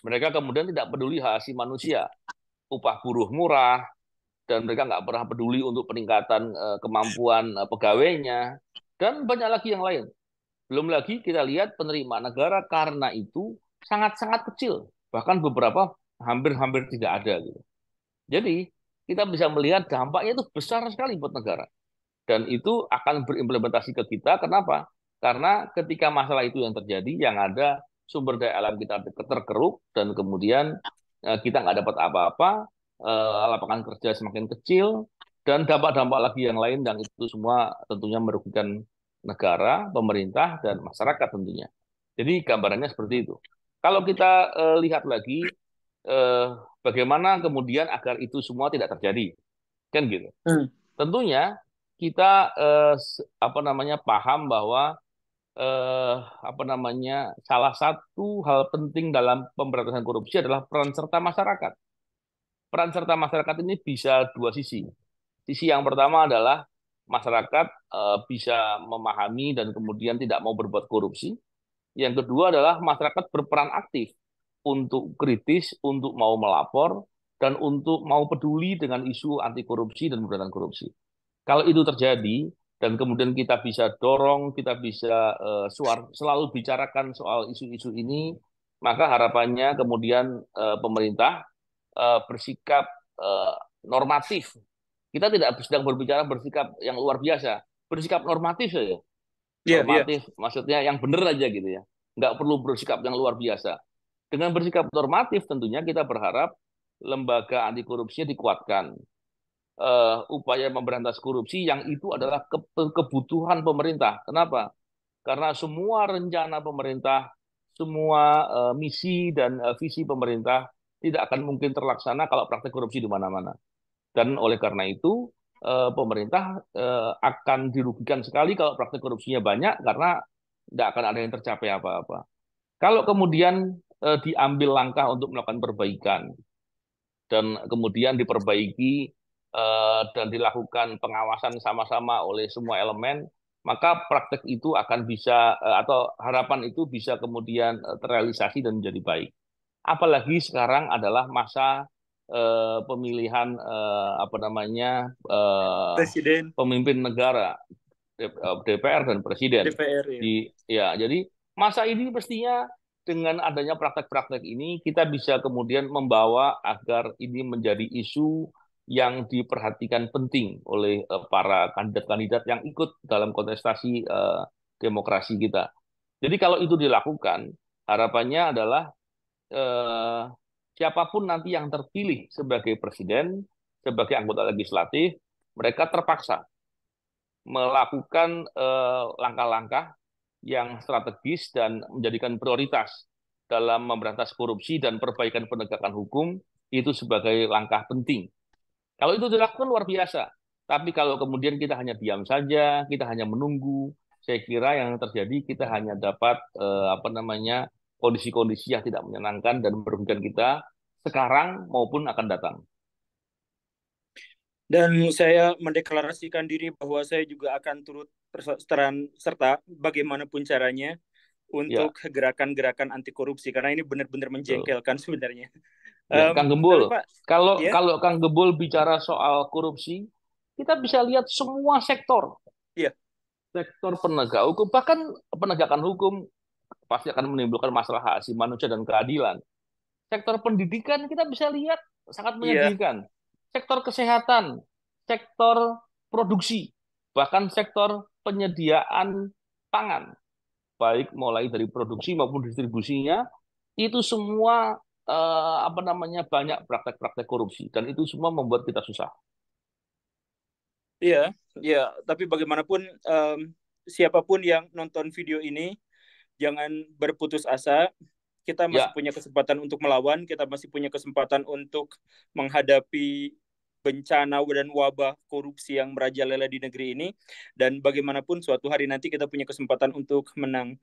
Mereka kemudian tidak peduli hak asasi manusia, upah buruh murah, dan mereka nggak pernah peduli untuk peningkatan kemampuan pegawainya, dan banyak lagi yang lain. Belum lagi kita lihat penerimaan negara karena itu sangat-sangat kecil, bahkan beberapa hampir-hampir tidak ada. Gitu. Jadi kita bisa melihat dampaknya itu besar sekali buat negara. Dan itu akan berimplementasi ke kita. Kenapa? Karena ketika masalah itu yang terjadi, yang ada sumber daya alam kita terkeruk, dan kemudian kita nggak dapat apa-apa, lapangan kerja semakin kecil, dan dampak-dampak lagi yang lain, dan itu semua tentunya merugikan negara, pemerintah, dan masyarakat tentunya. Jadi gambarannya seperti itu. Kalau kita lihat lagi, eh, bagaimana kemudian agar itu semua tidak terjadi, kan gitu. Hmm. Tentunya kita apa namanya paham bahwa apa namanya salah satu hal penting dalam pemberantasan korupsi adalah peran serta masyarakat. Peran serta masyarakat ini bisa dua sisi. Sisi yang pertama adalah masyarakat bisa memahami dan kemudian tidak mau berbuat korupsi. Yang kedua adalah masyarakat berperan aktif untuk kritis, untuk mau melapor, dan untuk mau peduli dengan isu anti korupsi dan pemberantasan korupsi. Kalau itu terjadi dan kemudian kita bisa dorong, kita bisa selalu bicarakan soal isu-isu ini, maka harapannya kemudian pemerintah bersikap eh, normatif. Kita tidak sedang berbicara bersikap yang luar biasa, bersikap normatif saja. Iya, iya. Normatif maksudnya yang benar aja gitu ya. Nggak perlu bersikap yang luar biasa. Dengan bersikap normatif tentunya kita berharap lembaga anti korupsinya dikuatkan, upaya memberantas korupsi yang itu adalah kebutuhan pemerintah. Kenapa? Karena semua rencana pemerintah, semua misi dan visi pemerintah tidak akan mungkin terlaksana kalau praktek korupsi di mana-mana. Dan oleh karena itu, pemerintah akan dirugikan sekali kalau praktek korupsinya banyak karena tidak akan ada yang tercapai apa-apa. Kalau kemudian diambil langkah untuk melakukan perbaikan, dan kemudian diperbaiki dan dilakukan pengawasan sama-sama oleh semua elemen, maka praktek itu akan bisa atau harapan itu bisa kemudian terrealisasi dan menjadi baik. Apalagi sekarang adalah masa pemilihan apa namanya Presiden, pemimpin negara, DPR dan presiden. DPR ya. Ya, jadi masa ini mestinya dengan adanya praktek-praktek ini kita bisa kemudian membawa agar ini menjadi isu yang diperhatikan penting oleh para kandidat-kandidat yang ikut dalam kontestasi demokrasi kita. Jadi kalau itu dilakukan, harapannya adalah eh, siapapun nanti yang terpilih sebagai presiden, sebagai anggota legislatif, mereka terpaksa melakukan langkah-langkah yang strategis dan menjadikan prioritas dalam memberantas korupsi dan perbaikan penegakan hukum itu sebagai langkah penting. Kalau itu dilakukan luar biasa. Tapi kalau kemudian kita hanya diam saja, kita hanya menunggu, saya kira yang terjadi kita hanya dapat apa namanya kondisi-kondisi yang tidak menyenangkan dan merugikan kita sekarang maupun akan datang. Dan saya mendeklarasikan diri bahwa saya juga akan turut serta bagaimanapun caranya Ya, untuk gerakan-gerakan anti korupsi karena ini benar-benar betul. menjengkelkan sebenarnya. Ya, Kang Tapi Gembul, Pak, kalau ya, kalau Kang Gembul bicara soal korupsi, kita bisa lihat semua sektor, ya, sektor penegak hukum, bahkan penegakan hukum pasti akan menimbulkan masalah hak asasi manusia dan keadilan. Sektor pendidikan kita bisa lihat sangat iya, menyedihkan. Sektor kesehatan, sektor produksi, bahkan sektor penyediaan pangan, baik mulai dari produksi maupun distribusinya, itu semua apa namanya banyak praktek-praktek korupsi dan itu semua membuat kita susah. iya, iya. Tapi bagaimanapun siapapun yang nonton video ini jangan berputus asa. Kita masih Ya, punya kesempatan untuk melawan, kita masih punya kesempatan untuk menghadapi bencana dan wabah korupsi yang merajalela di negeri ini. Dan bagaimanapun suatu hari nanti kita punya kesempatan untuk menang.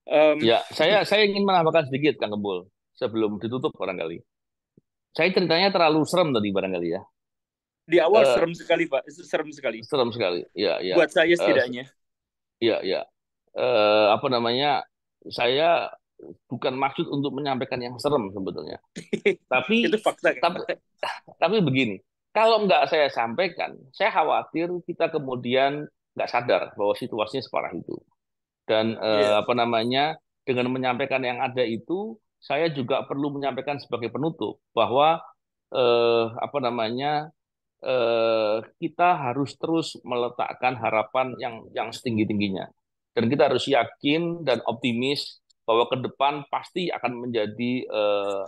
Um, ya, saya ingin menambahkan sedikit Kang Gembul sebelum ditutup barangkali. Saya ceritanya terlalu serem tadi barangkali ya. di awal Eh, serem sekali, Pak. Serem sekali. serem sekali. Ya, ya. Buat saya Eh, setidaknya. ya, ya. Apa namanya? Saya bukan maksud untuk menyampaikan yang serem sebetulnya. Itu Tapi fakta kan, tapi Pak? tapi begini, kalau nggak saya sampaikan, saya khawatir kita kemudian nggak sadar bahwa situasinya separah itu. Dan Iya. apa namanya, dengan menyampaikan yang ada itu, saya juga perlu menyampaikan sebagai penutup bahwa apa namanya kita harus terus meletakkan harapan yang setinggi-tingginya. Dan kita harus yakin dan optimis bahwa ke depan pasti akan menjadi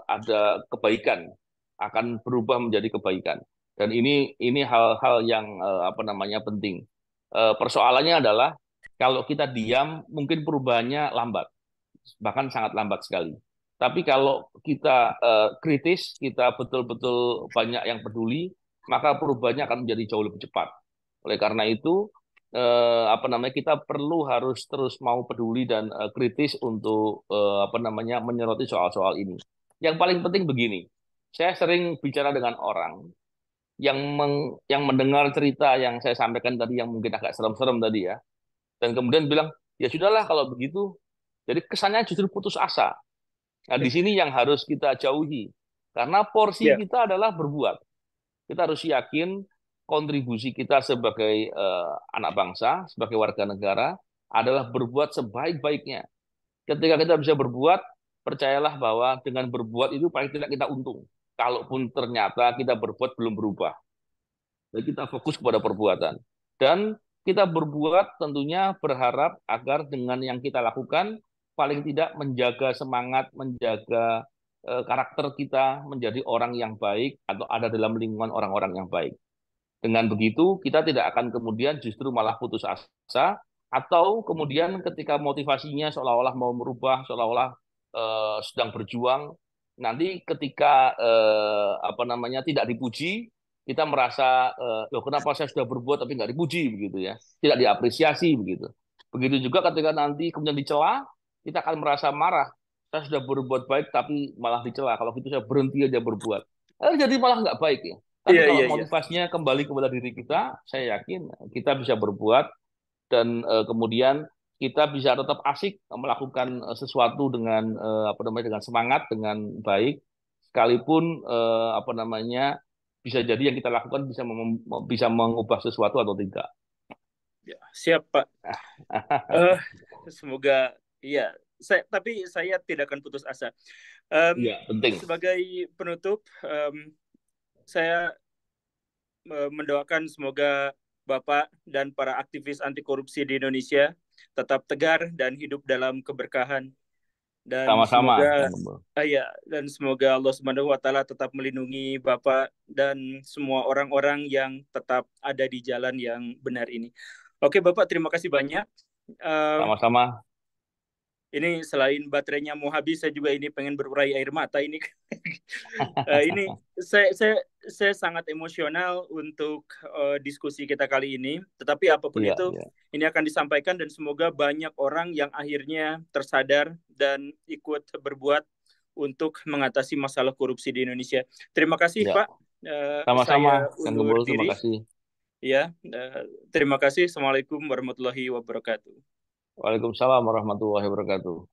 ada kebaikan, akan berubah menjadi kebaikan. Dan ini hal-hal yang apa namanya penting. Persoalannya adalah kalau kita diam, mungkin perubahannya lambat, bahkan sangat lambat sekali. Tapi kalau kita kritis, kita betul-betul banyak yang peduli, maka perubahannya akan menjadi jauh lebih cepat. Oleh karena itu, apa namanya, kita perlu harus terus mau peduli dan kritis untuk apa namanya menyoroti soal-soal ini. Yang paling penting begini, saya sering bicara dengan orang yang mendengar cerita yang saya sampaikan tadi yang mungkin agak serem-serem tadi ya, dan kemudian bilang, ya sudahlah kalau begitu. Jadi kesannya justru putus asa. Nah, di sini yang harus kita jauhi. Karena porsi Ya, kita adalah berbuat. Kita harus yakin kontribusi kita sebagai anak bangsa, sebagai warga negara, adalah berbuat sebaik-baiknya. Ketika kita bisa berbuat, percayalah bahwa dengan berbuat itu paling tidak kita untung. Kalaupun ternyata kita berbuat belum berubah. Dan kita fokus kepada perbuatan. Dan kita berbuat tentunya berharap agar dengan yang kita lakukan, paling tidak menjaga semangat, menjaga karakter kita menjadi orang yang baik atau ada dalam lingkungan orang-orang yang baik. Dengan begitu, kita tidak akan kemudian justru malah putus asa, atau kemudian ketika motivasinya seolah-olah mau merubah, seolah-olah sedang berjuang, nanti ketika apa namanya tidak dipuji, kita merasa loh kenapa saya sudah berbuat tapi nggak dipuji begitu ya, tidak diapresiasi begitu. Begitu juga ketika nanti kemudian dicela, kita akan merasa marah. Saya sudah berbuat baik tapi malah dicela. Kalau gitu saya berhenti aja berbuat. Jadi malah nggak baik ya. Tapi iya, kalau iya, iya. motivasinya kembali kepada diri kita, saya yakin kita bisa berbuat dan kemudian kita bisa tetap asik melakukan sesuatu dengan apa namanya dengan semangat, dengan baik, sekalipun apa namanya bisa jadi yang kita lakukan bisa mengubah sesuatu atau tidak. Ya, siap, Pak. Eh, semoga iya. Tapi saya tidak akan putus asa. Iya, penting. Sebagai penutup, saya mendoakan semoga Bapak dan para aktivis anti korupsi di Indonesia tetap tegar dan hidup dalam keberkahan, dan Sama-sama, semoga Kang Gembong. ya, dan semoga Allah Subhanahu wa taala tetap melindungi Bapak dan semua orang-orang yang tetap ada di jalan yang benar ini. Oke, Bapak, terima kasih banyak. Eh, Sama-sama. ini selain baterainya mau habis, saya juga ini pengen berurai air mata ini. Ini saya sangat emosional untuk diskusi kita kali ini. Tetapi apapun Iya, itu, iya. ini akan disampaikan dan semoga banyak orang yang akhirnya tersadar dan ikut berbuat untuk mengatasi masalah korupsi di Indonesia. Terima kasih, Iya. Pak. Sama-sama, Saya Kang undur Gembong. Terima diri. kasih. Ya, terima kasih. Assalamualaikum warahmatullahi wabarakatuh. Waalaikumsalam warahmatullahi wabarakatuh.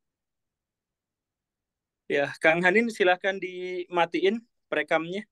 Ya, Kang Hanin, silahkan dimatiin perekamnya.